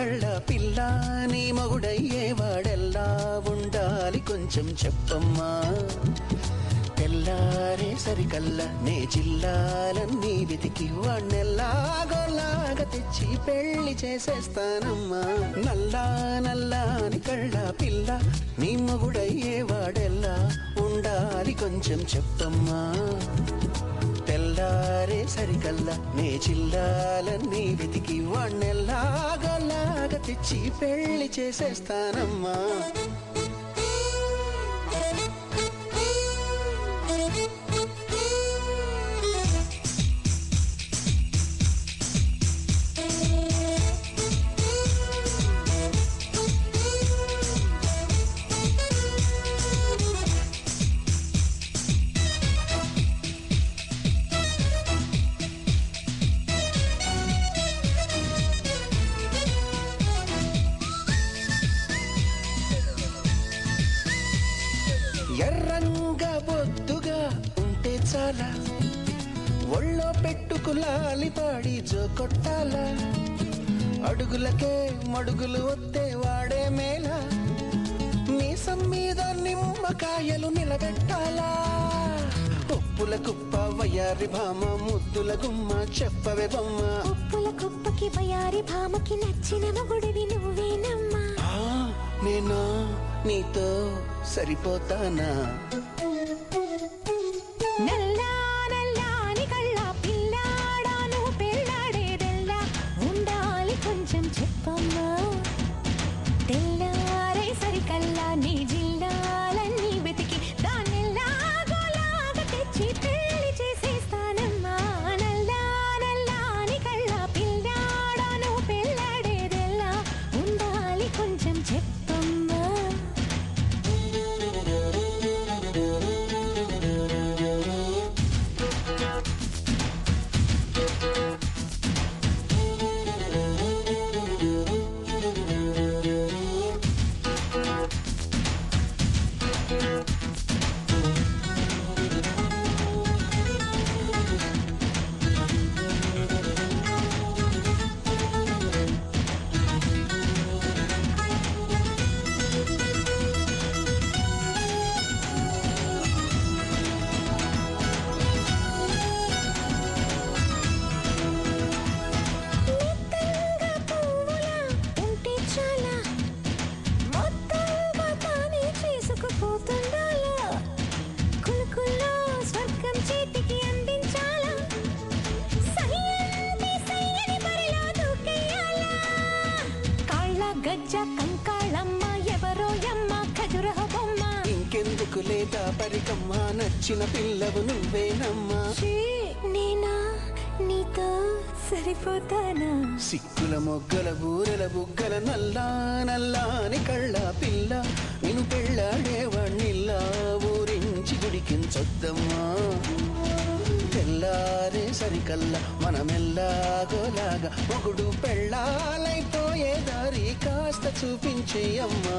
కళ్ళ పిల్ల నీ మొగుడయ్యేవాడెల్లా ఉండాలి కొంచెం చెప్పమ్మా తెల్లారే సరికల్లా నే జిల్లాలన్నీ వెతికి వాణ్ణెల్లాగోలాగా తెచ్చి పెళ్లి చేసేస్తానమ్మా నల్లా నల్లాని కళ్ళ పిల్ల నీ మొగుడయ్యేవాడెల్లా ఉండాలి కొంచెం చెప్పమ్మా తెల్లారే సరికల్లా నే జిల్లాలన్నీ వెతికి వాణ్ణెల్లాగోలాగా తెచ్చి పెళ్లి చేసేస్తానమ్మా ఎర్రంగా బొద్దుగా ఉంటే చాలా ఒళ్ళో పెట్టుకులాలి పాడి జో కొట్టాల అడుగులకే మడుగులు వస్తే వాడే మేళ మీసం మీద నిమ్మకాయలు నిలబెట్టాలా ఉప్పుల కుప్ప వయారి భామ ముద్దుల గుమ్మ చెప్పవే బొమ్మ ఉప్పుల కుప్పకి వయారి భామకి నచ్చిన మొగుడివి నువ్వేనమ్మా నేనా నీతో సరిపోతానా నల్లా నల్లాని కళ్ళ పిల్లాడాను పెళ్ళాడేదెల్లా ఉండాలి కొంచెం చెప్పమ్మా తెల్లారే సరికల్లా నీ జిల్లాలన్నీ వెతికి దాన్నెల్లాగోలాగా తెచ్చి పెళ్లి చేసేస్తానమ్మా నల్లా నల్లాని కళ్ళ పిల్లాడాను పెళ్ళాడేదెల్లా ఉండాలి కొంచెం చెప్పమ్మా గజ్జ కంకాళమ్మ ఎవరో యమ్మ ఖజురహ బొమ్మ ఇంకెందుకు లేదా పరికమ్మ నచ్చిన పిల్లవు నువ్వేనమ్మా నేనా నీతో సరిపోతానా సిక్కుల మొగ్గల బూరెల బుగ్గల నల్లా నల్లాని కళ్ళ పిల్ల నిన్ను పెళ్ళాడేవాణ్ణిల్లా ఊరించి గుడికించొద్దమ్మా తెల్లారే సరికల్లా మనమెల్లాగోలాగా మొగుడు పెళ్ళాలైపోయే దారి కాస్త చూపించేయమ్మా